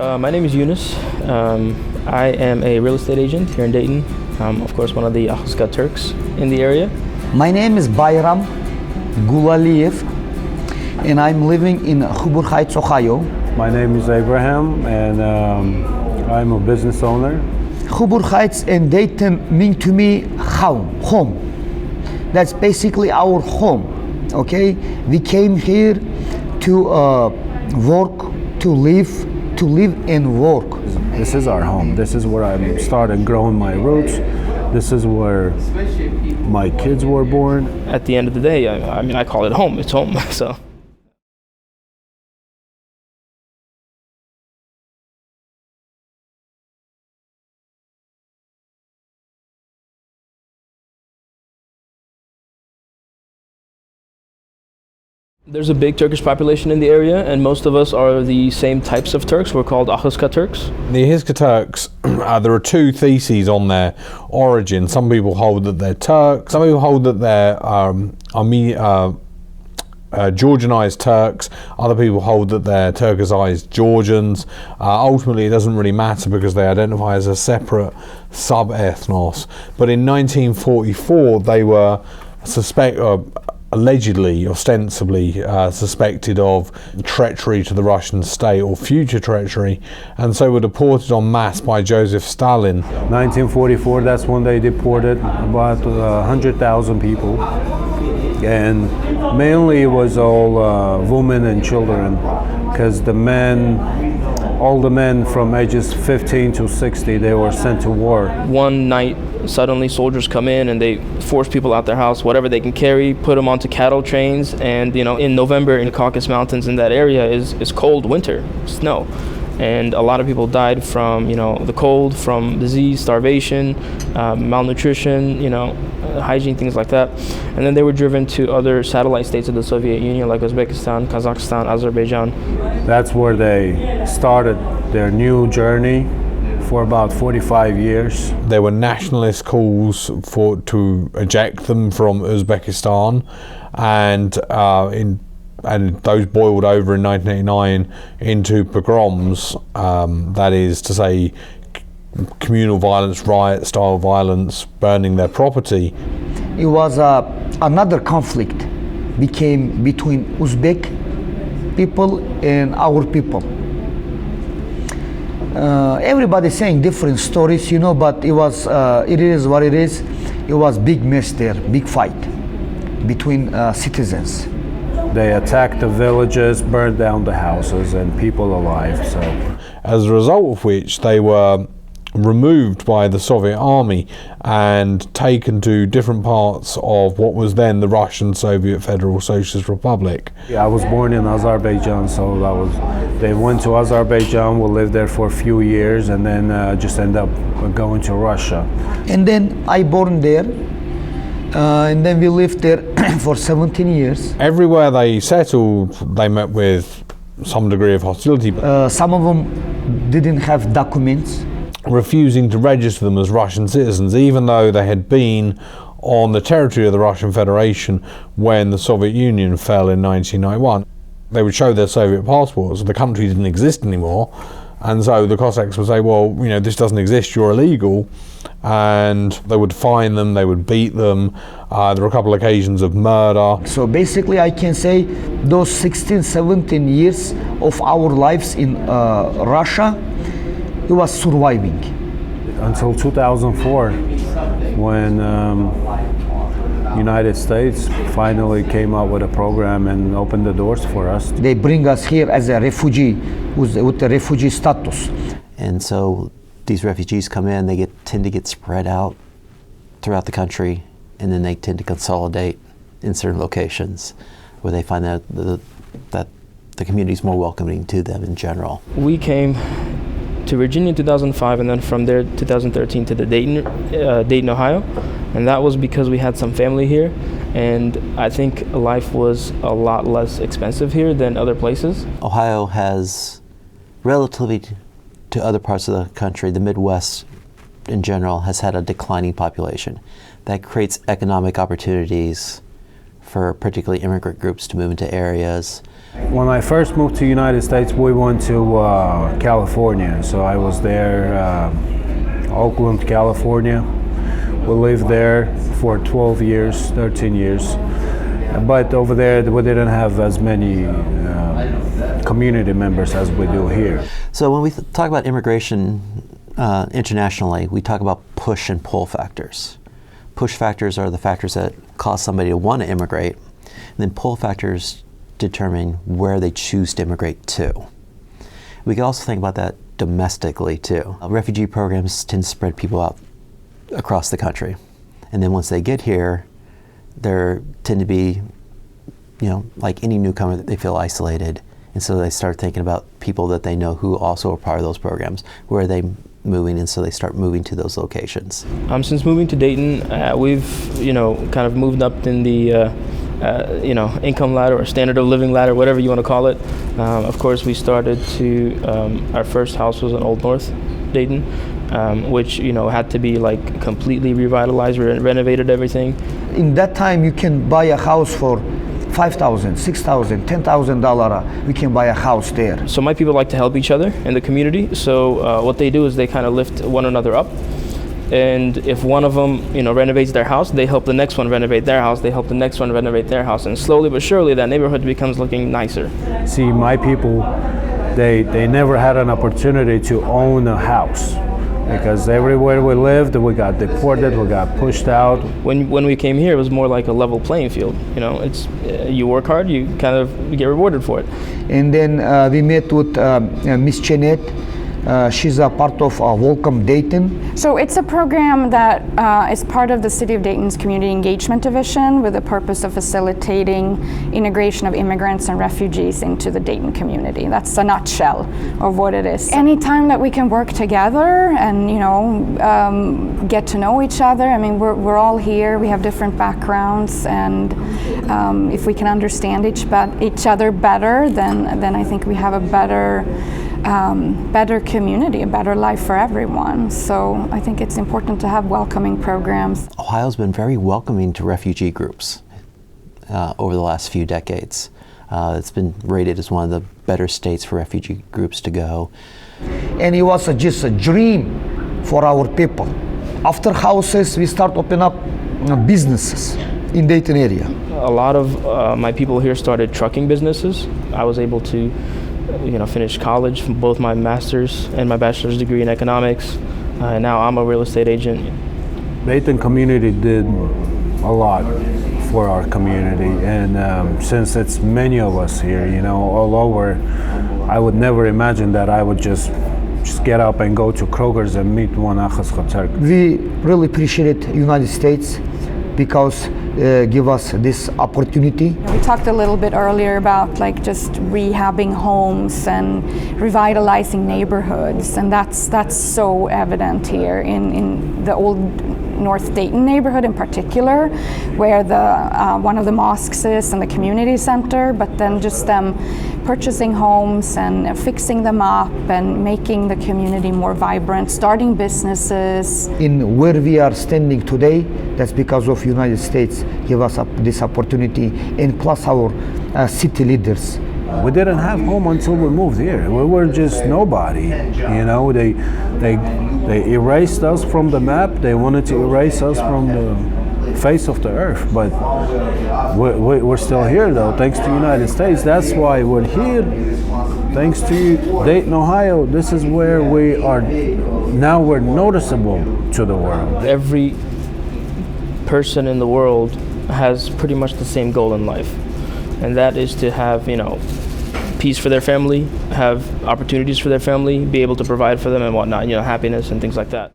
My name is Yunus. I am a real estate agent here in Dayton. Of course, one of the Ahıska Turks in the area. My name is Bayram Gulaliyev, and I'm living in Hubur Heights, Ohio. My name is Abraham, and I'm a business owner. Hubur Heights and Dayton mean to me home. That's basically our home. Okay, we came here to work, to live and work. This is our home. This is where I started growing my roots. This is where my kids were born. At the end of the day, I call it home. It's home. So. There's a big Turkish population in the area, and most of us are the same types of Turks. We're called Ahıska Turks. The Ahıska Turks, there are two theses on their origin. Some people hold that they're Turks. Some people hold that they're Georgianized Turks. Other people hold that they're Turkicized Georgians. Ultimately, it doesn't really matter because they identify as a separate sub-ethnos. But in 1944, they were allegedly, ostensibly suspected of treachery to the Russian state or future treachery, and so were deported en masse by Joseph Stalin. 1944, that's when they deported about 100,000 people, and mainly it was all women and children, because all the men from ages 15 to 60, they were sent to war. One night, suddenly soldiers come in and they force people out their house, whatever they can carry, put them onto cattle trains. And in November in Caucasus Mountains in that area is cold winter, snow. And a lot of people died from the cold, from disease, starvation, malnutrition, hygiene, things like that. And then they were driven to other satellite states of the Soviet Union like Uzbekistan, Kazakhstan, Azerbaijan. That's where they started their new journey for about 45 years. There were nationalist calls to eject them from Uzbekistan, and those boiled over in 1989 into pogroms, that is to say communal violence, riot style violence, burning their property. It was another conflict became between Uzbek people and our people. Everybody's saying different stories, but it is what it is. It was big mess there, big fight between citizens. They attacked the villages, burned down the houses, and people alive. So, as a result of which, they were removed by the Soviet army and taken to different parts of what was then the Russian Soviet Federal Socialist Republic. Yeah, I was born in Azerbaijan, so they went to Azerbaijan, we lived there for a few years, and then just end up going to Russia. And then I born there, and then we lived there for 17 years. Everywhere they settled, they met with some degree of hostility. Some of them didn't have documents, refusing to register them as Russian citizens, even though they had been on the territory of the Russian Federation when the Soviet Union fell in 1991. They would show their Soviet passports, the country didn't exist anymore, and so the Cossacks would say, well, this doesn't exist, you're illegal, and they would fine them, they would beat them. There were a couple of occasions of murder. So basically I can say those 16, 17 years of our lives in Russia, it was surviving. Until 2004, when United States finally came out with a program and opened the doors for us. They bring us here as a refugee with the refugee status. And so these refugees come in, they tend to get spread out throughout the country, and then they tend to consolidate in certain locations where they find that the community is more welcoming to them in general. We came to Virginia in 2005, and then from there 2013 to the Dayton, Ohio, and that was because we had some family here, and I think life was a lot less expensive here than other places. Ohio has, relatively to other parts of the country, the Midwest in general has had a declining population. That creates economic opportunities for particularly immigrant groups to move into areas. When I first moved to United States, we went to California. So I was there, Oakland, California. We lived there for 12 years, 13 years. But over there, we didn't have as many community members as we do here. So when we talk about immigration internationally, we talk about push and pull factors. Push factors are the factors that cause somebody to want to immigrate, and then pull factors determine where they choose to immigrate to. We can also think about that domestically too. Refugee programs tend to spread people out across the country, and then once they get here, they tend to be, like any newcomer, that they feel isolated, and so they start thinking about people that they know who also are part of those programs. Where are they moving? And so they start moving to those locations. Since moving to Dayton, we've kind of moved up in the income ladder or standard of living ladder, whatever you want to call it. Of course, we started to our first house was in Old North Dayton, which had to be like completely revitalized, renovated everything. In that time, you can buy a house for $5,000, $6,000, $10,000. We can buy a house there. So my people like to help each other in the community. So what they do is they kind of lift one another up. And if one of them, renovates their house, they help the next one renovate their house. They help the next one renovate their house. And slowly but surely, that neighborhood becomes looking nicer. See, my people, they never had an opportunity to own a house, because everywhere we lived, we got deported, we got pushed out. When we came here, it was more like a level playing field. It's you work hard, you kind of get rewarded for it. And then we met with Miss Jeanette. She's a part of Welcome Dayton. So it's a program that is part of the City of Dayton's Community Engagement Division with the purpose of facilitating integration of immigrants and refugees into the Dayton community. That's a nutshell of what it is. Anytime that we can work together and get to know each other. I mean, we're all here. We have different backgrounds, and if we can understand each other better, then I think we have a better community, a better life for everyone. So I think it's important to have welcoming programs. Ohio's been very welcoming to refugee groups over the last few decades. It's been rated as one of the better states for refugee groups to go. And it was just a dream for our people. After houses, we start opening up businesses in Dayton area. A lot of my people here started trucking businesses. I was able to finish college, both my master's and my bachelor's degree in economics. Now I'm a real estate agent. Dayton community did a lot for our community, and since it's many of us here, all over, I would never imagine that I would just get up and go to Kroger's and meet one Achas Chatzar. We really appreciate United States because give us this opportunity. We talked a little bit earlier about just rehabbing homes and revitalizing neighborhoods, and that's so evident here in the old North Dayton neighborhood in particular, where the one of the mosques is and the community center, but then just them purchasing homes and fixing them up and making the community more vibrant, starting businesses. In where we are standing today, that's because of United States give us this opportunity, and plus our city leaders. We didn't have home until we moved here. We were just nobody. They erased us from the map. They wanted to erase us from the face of the earth. But we're still here, though, thanks to the United States. That's why we're here. Thanks to Dayton, Ohio. This is where we are now. We're noticeable to the world. Every person in the world has pretty much the same goal in life, and that is to have peace for their family, have opportunities for their family, be able to provide for them and whatnot, happiness and things like that.